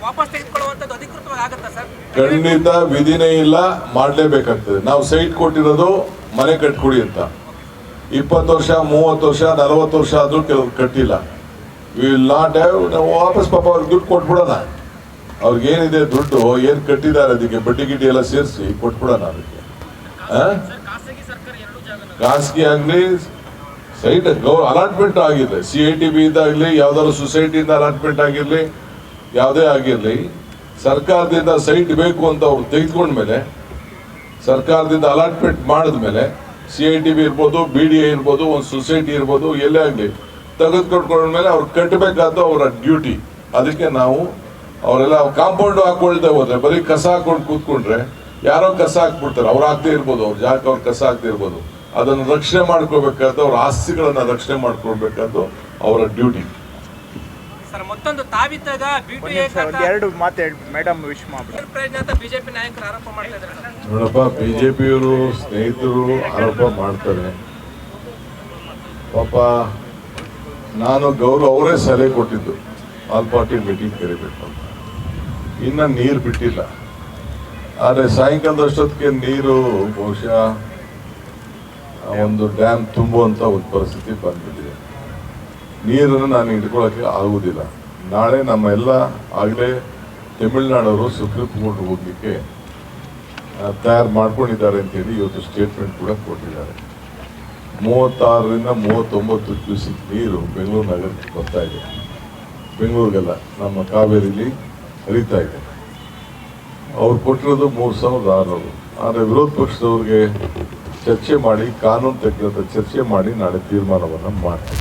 ವಾಪಸ್ ತೆಗೆದುಕೊಳ್ಳುವಂಥದ್ದು ಅಧಿಕೃತವಾಗಿ ಆಗುತ್ತಾ ಸರ್? ಖಂಡಿತ ವಿಧಿನೇ ಇಲ್ಲ, ಮಾಡಲೇಬೇಕಾಗ್ತದೆ. ನಾವು ಸೈಟ್ ಕೊಟ್ಟಿರೋದು ಮನೆ ಕಟ್ಕೊಡಿ ಅಂತ. 20 ವರ್ಷ 30 ವರ್ಷ 40 ವರ್ಷ ಆದ್ರೂ ಕೆಲವ್ರು ಕಟ್ಟಿಲ್ಲ. ವಿ ವಿಲ್ ನಾಟ್ ಹ್ಯಾವ್, ನಾವು ವಾಪಸ್ ಪಾಪ ಅವ್ರಿಗೆ ದುಡ್ಡು ಕೊಟ್ಬಿಡೋಣ. ಅವ್ರಿಗೆ ಏನಿದೆ ದುಡ್ಡು ಏನು ಕಟ್ಟಿದ್ದಾರೆ ಅದಕ್ಕೆ ಬಡ್ಡಿ ಗಿಡ್ಡಿ ಎಲ್ಲ ಸೇರಿಸಿ ಕೊಟ್ಬಿಡೋಣ. ಅದಕ್ಕೆ ಖಾಸಗಿ ಆಗಲಿ ಸೈಟ್ ಅಲಾಟ್ಮೆಂಟ್ ಆಗಿರಲಿ, CITB ಇದಾಗಲಿ, ಯಾವ್ದಾದ್ರು ಸೊಸೈಟಿಯಿಂದ ಅಲಾಟ್ಮೆಂಟ್ ಆಗಿರಲಿ, ಯಾವುದೇ ಆಗಿರಲಿ, ಸರ್ಕಾರದಿಂದ ಸೈಟ್ ಬೇಕು ಅಂತ ಅವ್ರು ತೆಗೆದುಕೊಂಡ್ಮೇಲೆ, ಸರ್ಕಾರದಿಂದ ಅಲಾಟ್ಮೆಂಟ್ ಮಾಡಿದ್ಮೇಲೆ CITB ಇರ್ಬೋದು, BDA ಇರ್ಬೋದು, ಒಂದು ಸೊಸೈಟಿ ಇರ್ಬೋದು, ಎಲ್ಲೇ ಆಗಲಿ ತೆಗೆದುಕೊಂಡ್ಕೊಂಡ್ಮೇಲೆ ಅವ್ರು ಕಟ್ಟಬೇಕಾದ ಅವರ ಡ್ಯೂಟಿ. ಅದಕ್ಕೆ ನಾವು ಅವರೆಲ್ಲ ಕಾಂಪೌಂಡ್ ಹಾಕೊಳ್ದೆ ಹೋದ್ರೆ, ಬರೀ ಕಸ ಹಾಕೊಂಡು ಕೂತ್ಕೊಂಡ್ರೆ ಯಾರೋ ಕಸ ಹಾಕ್ಬಿಡ್ತಾರೆ, ಅವ್ರು ಹಾಕ್ದೇ ಇರ್ಬೋದು, ಅವ್ರ ಜಾಗಕ್ಕೆ ಅವ್ರು ಕಸ ಹಾಕ್ದೇ ಇರ್ಬೋದು. ಅದನ್ನು ರಕ್ಷಣೆ ಮಾಡ್ಕೋಬೇಕಾದ, ಅವ್ರ ಆಸ್ತಿಗಳನ್ನ ರಕ್ಷಣೆ ಮಾಡ್ಕೊಳ್ಬೇಕಾದ್ದು ಅವರ ಡ್ಯೂಟಿ. ಸರ್, ಮತ್ತೊಂದು ತಾವಿದ್ದಾಗ ಎರಡು ಮಾತಾಡಿ ಮೇಡಮ್ ವಿಶ್ ಮಾಡ್ಬಿಟ್ಟು ಬಿಜೆಪಿ ನಾಯಕರು ಆರೋಪ ಮಾಡ್ತಾ ಇದ್ದಾರೆ. ನೋಡಪ್ಪ, ಬಿಜೆಪಿಯವರು ಸ್ನೇಹಿತರು ಆರೋಪ ಮಾಡ್ತಾರೆ. ಪಾಪ ನಾನು ಗೌರವ ಅವರೇ ಸಲಹೆ ಕೊಟ್ಟಿದ್ದು ಆಲ್ ಪಾರ್ಟಿ ಮೀಟಿಂಗ್ ಕರಿಬೇಕು ಅಂತ. ಇನ್ನು ನೀರು ಬಿಟ್ಟಿಲ್ಲ, ಆದರೆ ಸಾಯಂಕಾಲದಷ್ಟೊತ್ತಿಗೆ ನೀರು ಬಹುಶಃ ಒಂದು ಡ್ಯಾಮ್ ತುಂಬುವಂಥ ಒಂದು ಪರಿಸ್ಥಿತಿ ಬಂದ್ಬಿಟ್ಟಿದೆ. ನೀರನ್ನು ನಾನು ಹಿಡ್ಕೊಳ್ಳೋಕ್ಕೆ ಆಗುವುದಿಲ್ಲ. ನಾಳೆ ನಮ್ಮ ಎಲ್ಲ ಆಗಲೇ ತಮಿಳುನಾಡವರು ಸುಪ್ರೀಂ ಕೋರ್ಟ್ ಹೋಗ್ಲಿಕ್ಕೆ ತಯಾರು ಮಾಡ್ಕೊಂಡಿದ್ದಾರೆ ಅಂತೇಳಿ ಇವತ್ತು ಸ್ಟೇಟ್ಮೆಂಟ್ ಕೂಡ ಕೊಟ್ಟಿದ್ದಾರೆ. 36ರಿಂದ 39 ಕ್ಯೂಸಿಕ್ ನೀರು ಬೆಂಗಳೂರು ನಗರಕ್ಕೆ ಬರ್ತಾ ಇದೆ. ಬೆಂಗಳೂರಿಗೆಲ್ಲ ನಮ್ಮ ಕಾವೇರಿಲಿ ಹರಿತಾ ಇದೆ. ಅವ್ರು ಕೊಟ್ಟಿರೋದು 3600. ಆದರೆ ವಿರೋಧ ಪಕ್ಷದವ್ರಿಗೆ ಚರ್ಚೆ ಮಾಡಿ, ಕಾನೂನು ತಕ್ಕಂಥ ಚರ್ಚೆ ಮಾಡಿ ನಾಳೆ ತೀರ್ಮಾನವನ್ನು ಮಾಡ್ತಾರೆ.